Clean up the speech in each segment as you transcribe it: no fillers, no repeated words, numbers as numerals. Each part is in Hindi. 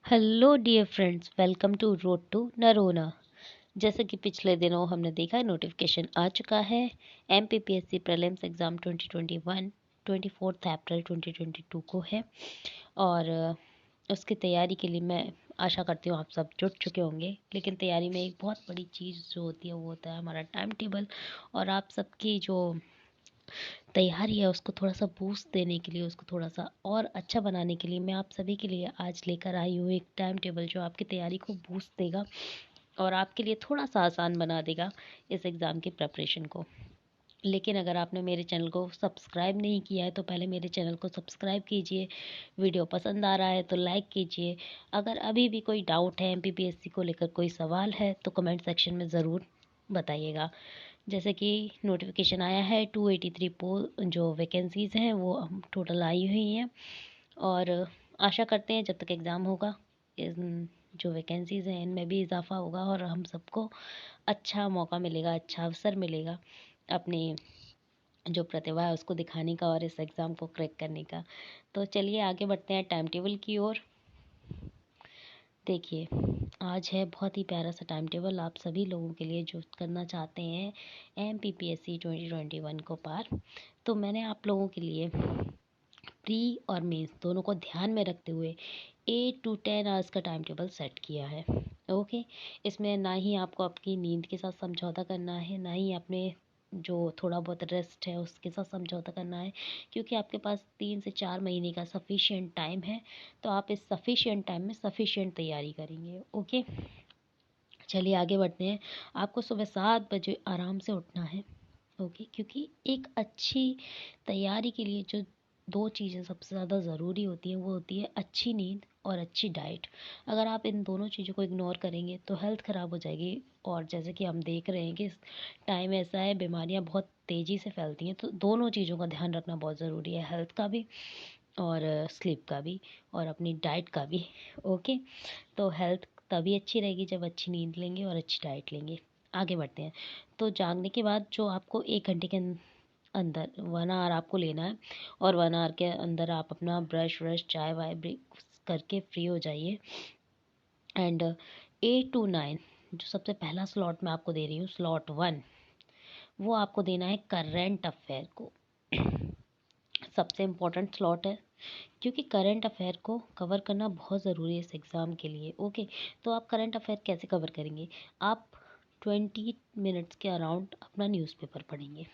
Hello dear friends, welcome to road to नरोना। जैसे कि पिछले दिनों हमने देखा है, नोटिफिकेशन आ चुका है। एमपीपीएससी प्रीलिम्स एग्ज़ाम 2021 24 अप्रैल 2022 को है। और उसकी तैयारी के लिए मैं आशा करती हूँ आप सब जुट चुके होंगे। लेकिन तैयारी में एक बहुत बड़ी चीज़ जो होती है वो होता है हमारा टाइम टेबल। और आप सबकी जो तैयारी है उसको थोड़ा सा बूस्ट देने के लिए, उसको थोड़ा सा और अच्छा बनाने के लिए मैं आप सभी के लिए आज लेकर आई हूँ एक टाइम टेबल जो आपकी तैयारी को बूस्ट देगा और आपके लिए थोड़ा सा आसान बना देगा इस एग्ज़ाम की प्रिपरेशन को। लेकिन अगर आपने मेरे चैनल को सब्सक्राइब नहीं किया है तो पहले मेरे चैनल को सब्सक्राइब कीजिए। वीडियो पसंद आ रहा है तो लाइक कीजिए। अगर अभी भी कोई डाउट है, एमपीपीएससी को लेकर कोई सवाल है तो कमेंट सेक्शन में ज़रूर बताइएगा। जैसे कि नोटिफिकेशन आया है 283 जो वैकेंसीज़ हैं वो टोटल आई हुई हैं। और आशा करते हैं जब तक एग्ज़ाम होगा इन जो वैकेंसीज़ हैं इनमें भी इजाफा होगा और हम सबको अच्छा मौका मिलेगा, अच्छा अवसर मिलेगा अपनी जो प्रतिभा है उसको दिखाने का और इस एग्ज़ाम को क्रैक करने का। तो चलिए आगे बढ़ते हैं टाइम टेबल की ओर। देखिए, आज है बहुत ही प्यारा सा टाइम टेबल आप सभी लोगों के लिए जो करना चाहते हैं एमपीपीएससी 2021 को पार। तो मैंने आप लोगों के लिए प्री और मेंस दोनों को ध्यान में रखते हुए 8 to 10 आवर्स का टाइम टेबल सेट किया है। ओके, इसमें ना ही आपको आपकी नींद के साथ समझौता करना है, ना ही अपने जो थोड़ा बहुत रेस्ट है उसके साथ समझौता करना है, क्योंकि आपके पास 3 से 4 महीने का सफिशिएंट टाइम है। तो आप इस सफिशिएंट टाइम में सफिशिएंट तैयारी करेंगे। ओके, चलिए आगे बढ़ते हैं। आपको सुबह 7 बजे आराम से उठना है। ओके, क्योंकि एक अच्छी तैयारी के लिए जो दो चीज़ें सबसे ज़्यादा ज़रूरी होती हैं वो होती है अच्छी नींद और अच्छी डाइट। अगर आप इन दोनों चीज़ों को इग्नोर करेंगे तो हेल्थ ख़राब हो जाएगी। और जैसे कि हम देख रहे हैं कि इस टाइम ऐसा है, बीमारियां बहुत तेज़ी से फैलती हैं, तो दोनों चीज़ों का ध्यान रखना बहुत ज़रूरी है, हेल्थ का भी और स्लीप का भी और अपनी डाइट का भी। ओके, तो हेल्थ तभी अच्छी रहेगी जब अच्छी नींद लेंगे और अच्छी डाइट लेंगे। आगे बढ़ते हैं। तो जागने के बाद जो आपको 1 घंटे के अंदर 1 आवर आपको लेना है और 1 आवर के अंदर आप अपना ब्रश व्रश चाय वाय ब्रेक करके फ्री हो जाइए। एंड 8 to 9 जो सबसे पहला स्लॉट मैं आपको दे रही हूँ, स्लॉट 1, वो आपको देना है करंट अफेयर को। सबसे इम्पोर्टेंट स्लॉट है क्योंकि करंट अफेयर को कवर करना बहुत ज़रूरी है इस एग्ज़ाम के लिए। ओके, तो आप करंट अफेयर कैसे कवर करेंगे? आप 20 मिनट्स के अराउंड अपना न्यूज़पेपर पढ़ेंगे।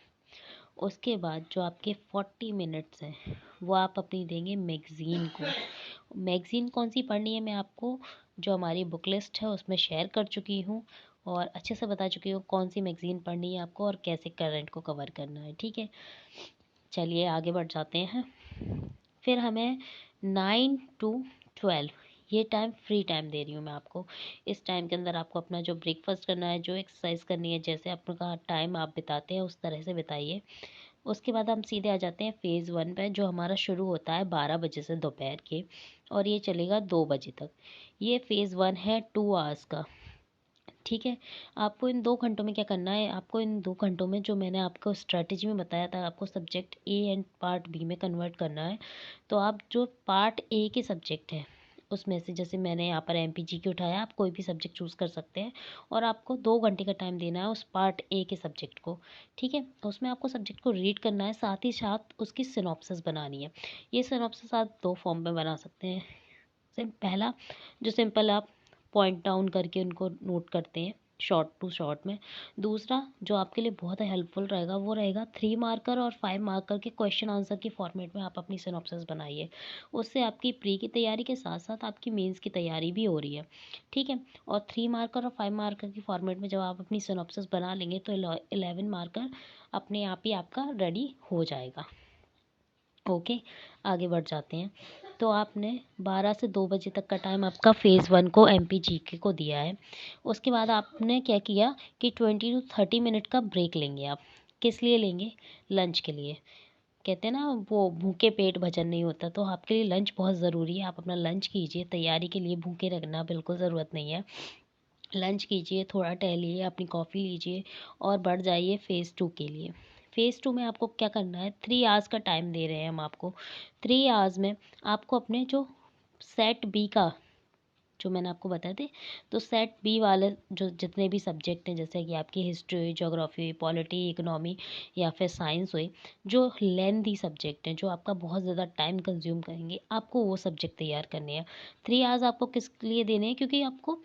उसके बाद जो आपके 40 मिनट्स हैं वो आप अपनी देंगे मैगज़ीन को। मैगज़ीन कौन सी पढ़नी है मैं आपको जो हमारी बुक लिस्ट है उसमें शेयर कर चुकी हूँ और अच्छे से बता चुकी हूँ कौन सी मैगज़ीन पढ़नी है आपको और कैसे करंट को कवर करना है। ठीक है, चलिए आगे बढ़ जाते हैं। फिर हमें 9 to 12 ये टाइम फ्री टाइम दे रही हूँ मैं आपको। इस टाइम के अंदर आपको अपना जो ब्रेकफास्ट करना है, जो एक्सरसाइज करनी है, जैसे आपका टाइम आप बिताते हैं उस तरह से बिताइए। उसके बाद हम सीधे आ जाते हैं फेज़ 1 पे, जो हमारा शुरू होता है 12 बजे से दोपहर के और ये चलेगा 2 बजे तक। ये फेज़ 1 है 2 आवर्स का। ठीक है, आपको इन 2 घंटों में क्या करना है? आपको इन 2 घंटों में जो मैंने आपको स्ट्रैटेजी में बताया था, आपको subject A and part B में कन्वर्ट करना है। तो आप जो पार्ट ए के सब्जेक्ट हैं उसमें से, जैसे मैंने यहाँ पर एमपीजी उठाया, आप कोई भी सब्जेक्ट चूज़ कर सकते हैं और आपको 2 घंटे का टाइम देना है उस पार्ट ए के सब्जेक्ट को। ठीक है, उसमें आपको सब्जेक्ट को रीड करना है, साथ ही साथ उसकी सिनॉप्सिस बनानी है। ये सिनॉप्सिस आप 2 फॉर्म में बना सकते हैं। पहला जो सिंपल आप पॉइंट डाउन करके उनको नोट करते हैं शॉर्ट टू शॉर्ट में। दूसरा जो आपके लिए बहुत हेल्पफुल रहेगा वो रहेगा 3 मार्कर और 5 मार्कर के क्वेश्चन आंसर के फॉर्मेट में आप अपनी सिनॉप्सिस बनाइए। उससे आपकी प्री की तैयारी के साथ साथ आपकी मेंस की तैयारी भी हो रही है। ठीक है, और 3 मार्कर और 5 मार्कर के फॉर्मेट में जब आप अपनी सिनॉप्सिस बना लेंगे तो 11 मार्कर अपने आप ही आपका रेडी हो जाएगा। ओके, आगे बढ़ जाते हैं। तो आपने 12 से 2 बजे तक का टाइम आपका फेज़ 1 को एमपीजीके को दिया है। उसके बाद आपने क्या किया कि 20 to 30 मिनट का ब्रेक लेंगे आप। किस लिए लेंगे? लंच के लिए। कहते हैं ना वो भूखे पेट भजन नहीं होता, तो आपके लिए लंच बहुत ज़रूरी है। आप अपना लंच कीजिए, तैयारी के लिए भूखे रखना बिल्कुल ज़रूरत नहीं है। लंच कीजिए, थोड़ा टहलिए, अपनी कॉफ़ी लीजिए और बढ़ जाइए फेज़ 2 के लिए। फेज़ 2 में आपको क्या करना है? 3 आवर्स का टाइम दे रहे हैं हम आपको। 3 आवर्स में आपको अपने जो सेट बी का जो मैंने आपको बताए थे। तो सेट बी वाले जो जितने भी सब्जेक्ट हैं, जैसे कि आपकी हिस्ट्री हुई, ज्योग्राफी हुई, पॉलिटी, इकोनॉमी या फिर साइंस हुई, जो लेंथी सब्जेक्ट हैं, जो आपका बहुत ज़्यादा टाइम कंज्यूम करेंगे, आपको वो सब्जेक्ट तैयार करने हैं। 3 आवर्स आपको किस लिए देने हैं? क्योंकि आपको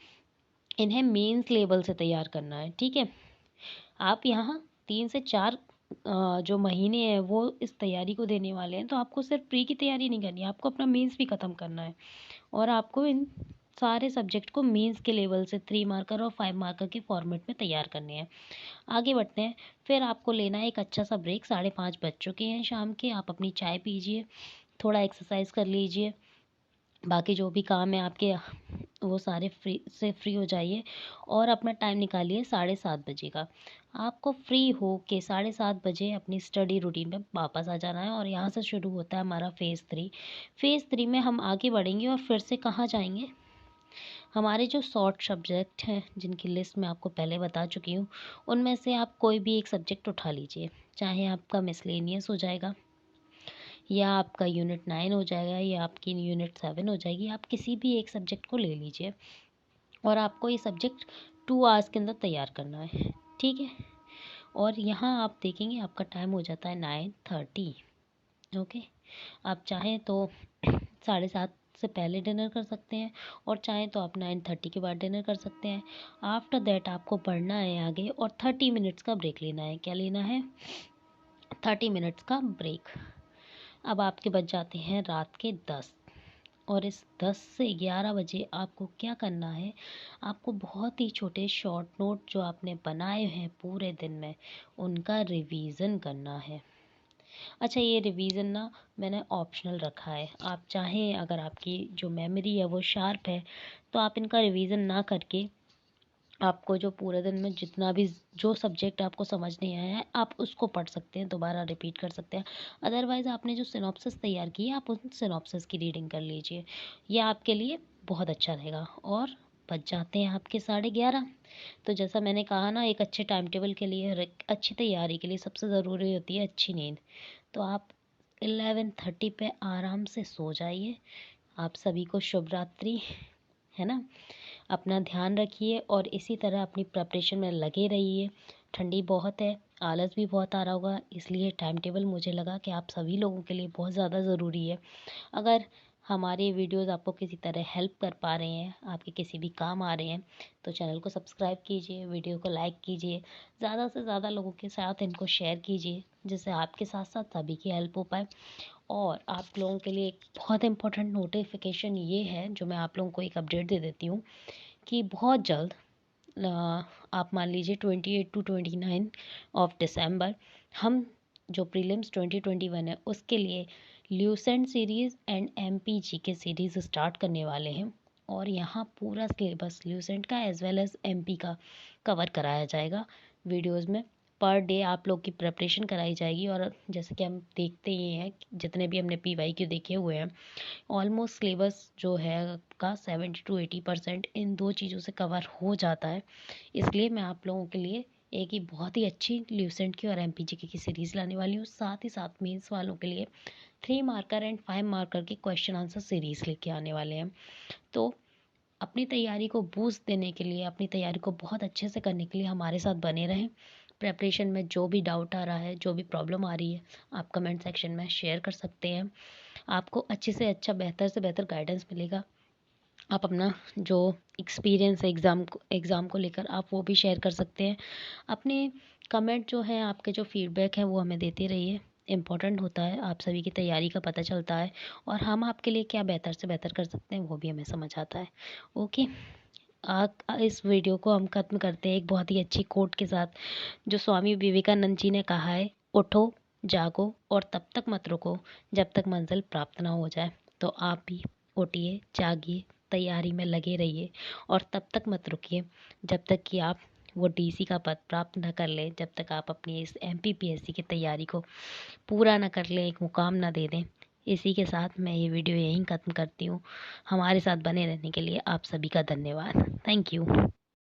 इन्हें मेंस लेवल से तैयार करना है, ठीक है। आप यहाँ 3 से 4 जो महीने हैं वो इस तैयारी को देने वाले हैं, तो आपको सिर्फ प्री की तैयारी नहीं करनी है, आपको अपना मेंस भी ख़त्म करना है। और आपको इन सारे सब्जेक्ट को मेंस के लेवल से 3 मार्कर और 5 मार्कर के फॉर्मेट में तैयार करने हैं। आगे बढ़ते हैं। फिर आपको लेना है एक अच्छा सा ब्रेक। 5:30 बज चुके हैं शाम के। आप अपनी चाय पीजिए, थोड़ा एक्सरसाइज कर लीजिए, बाकी जो भी काम है आपके वो सारे फ्री हो जाइए और अपना टाइम निकालिए 7:30 बजे का। आपको फ्री हो के 7:30 बजे अपनी स्टडी रूटीन में वापस आ जाना है और यहाँ से शुरू होता है हमारा फेज़ 3। फेज़ 3 में हम आगे बढ़ेंगे और फिर से कहाँ जाएंगे? हमारे जो शॉर्ट सब्जेक्ट हैं, जिनकी लिस्ट मैं आपको पहले बता चुकी हूँ, उनमें से आप कोई भी एक सब्जेक्ट उठा लीजिए। चाहे आपका मिसलेनियस हो जाएगा, या आपका यूनिट 9 हो जाएगा, या आपकी यूनिट 7 हो जाएगी। आप किसी भी एक सब्जेक्ट को ले लीजिए और आपको ये सब्जेक्ट 2 आवर्स के अंदर तैयार करना है, ठीक है। और यहाँ आप देखेंगे आपका टाइम हो जाता है 9:30। ओके, आप चाहें तो 7:30 से पहले डिनर कर सकते हैं और चाहें तो आप 9:30 के बाद डिनर कर सकते हैं। आफ्टर दैट आपको पढ़ना है आगे और 30 मिनट्स का ब्रेक लेना है। क्या लेना है? 30 मिनट्स का ब्रेक। अब आपके बज जाते हैं रात के 10 और इस 10 से 11 बजे आपको क्या करना है? आपको बहुत ही छोटे शॉर्ट नोट जो आपने बनाए हैं पूरे दिन में, उनका रिवीजन करना है। अच्छा, ये रिवीजन ना मैंने ऑप्शनल रखा है। आप चाहें, अगर आपकी जो मेमोरी है वो शार्प है, तो आप इनका रिवीजन ना करके आपको जो पूरे दिन में जितना भी जो सब्जेक्ट आपको समझ नहीं आया है, आप उसको पढ़ सकते हैं, दोबारा रिपीट कर सकते हैं। अदरवाइज़ आपने जो सिनॉप्सिस तैयार की है, आप उन सिनॉप्सिस की रीडिंग कर लीजिए। ये आपके लिए बहुत अच्छा रहेगा। और बच जाते हैं आपके 11:30। तो जैसा मैंने कहा ना, एक अच्छे टाइम टेबल के लिए और एक अच्छी तैयारी के लिए सबसे ज़रूरी होती है अच्छी नींद। तो आप 11:30 पे आराम से सो जाइए। आप सभी को शुभ रात्रि, है ना। अपना ध्यान रखिए और इसी तरह अपनी प्रिपरेशन में लगे रहिए। ठंडी बहुत है, आलस भी बहुत आ रहा होगा, इसलिए टाइम टेबल मुझे लगा कि आप सभी लोगों के लिए बहुत ज़्यादा ज़रूरी है। अगर हमारे वीडियोस आपको किसी तरह हेल्प कर पा रहे हैं, आपके किसी भी काम आ रहे हैं, तो चैनल को सब्सक्राइब कीजिए, वीडियो को लाइक कीजिए, ज़्यादा से ज़्यादा लोगों के साथ इनको शेयर कीजिए, जिससे आपके साथ साथ सभी की हेल्प हो पाए। और आप लोगों के लिए एक बहुत इंपॉर्टेंट नोटिफिकेशन ये है, जो मैं आप लोगों को एक अपडेट दे देती हूँ कि बहुत जल्द, आप मान लीजिए 28 to 29 ऑफ दिसंबर, हम जो प्रीलिम्स 2021 है उसके लिए ल्यूसेंट सीरीज़ एंड एमपीजी के सीरीज़ स्टार्ट करने वाले हैं। और यहाँ पूरा सिलेबस ल्यूसेंट का एज वेल एज एमपी का कवर कराया जाएगा वीडियोस में। पर डे आप लोग की प्रिपरेशन कराई जाएगी। और जैसे कि हम देखते ही हैं, जितने भी हमने PYQ देखे हुए हैं, ऑलमोस्ट सिलेबस जो है का 70 to 80% इन 2 चीज़ों से कवर हो जाता है। इसलिए मैं आप लोगों के लिए एक ही बहुत ही अच्छी ल्यूसेंट की और MPGK की सीरीज़ लाने वाली हूँ। साथ ही साथ मेंस वालों के लिए 3 मार्कर एंड 5 मार्कर की क्वेश्चन आंसर सीरीज़ लेके आने वाले हैं। तो अपनी तैयारी को बूस्ट देने के लिए, अपनी तैयारी को बहुत अच्छे से करने के लिए हमारे साथ बने रहें। प्रेपरेशन में जो भी डाउट आ रहा है, जो भी प्रॉब्लम आ रही है, आप कमेंट सेक्शन में शेयर कर सकते हैं। आपको अच्छे से अच्छा, बेहतर से बेहतर गाइडेंस मिलेगा। आप अपना जो एक्सपीरियंस है एग्ज़ाम को लेकर, आप वो भी शेयर कर सकते हैं। अपने कमेंट जो है, आपके जो फीडबैक है, वो हमें देते रहिए। इम्पोर्टेंट होता है, आप सभी की तैयारी का पता चलता है और हम आपके लिए क्या बेहतर से बेहतर कर सकते हैं वो भी हमें समझ आता है। ओके, इस वीडियो को हम ख़त्म करते हैं एक बहुत ही अच्छी कोट के साथ, जो स्वामी विवेकानंद जी ने कहा है, उठो, जागो और तब तक मत रुको जब तक मंजिल प्राप्त ना हो जाए। तो आप भी उठिए, जागिए, तैयारी में लगे रहिए और तब तक मत रुकिए जब तक कि आप वो DC का पद प्राप्त न कर लें, जब तक आप अपनी इस MPPSC की तैयारी को पूरा न कर लें, एक मुकाम न दे दें। इसी के साथ मैं ये वीडियो यहीं ख़त्म करती हूँ। हमारे साथ बने रहने के लिए आप सभी का धन्यवाद। Thank you.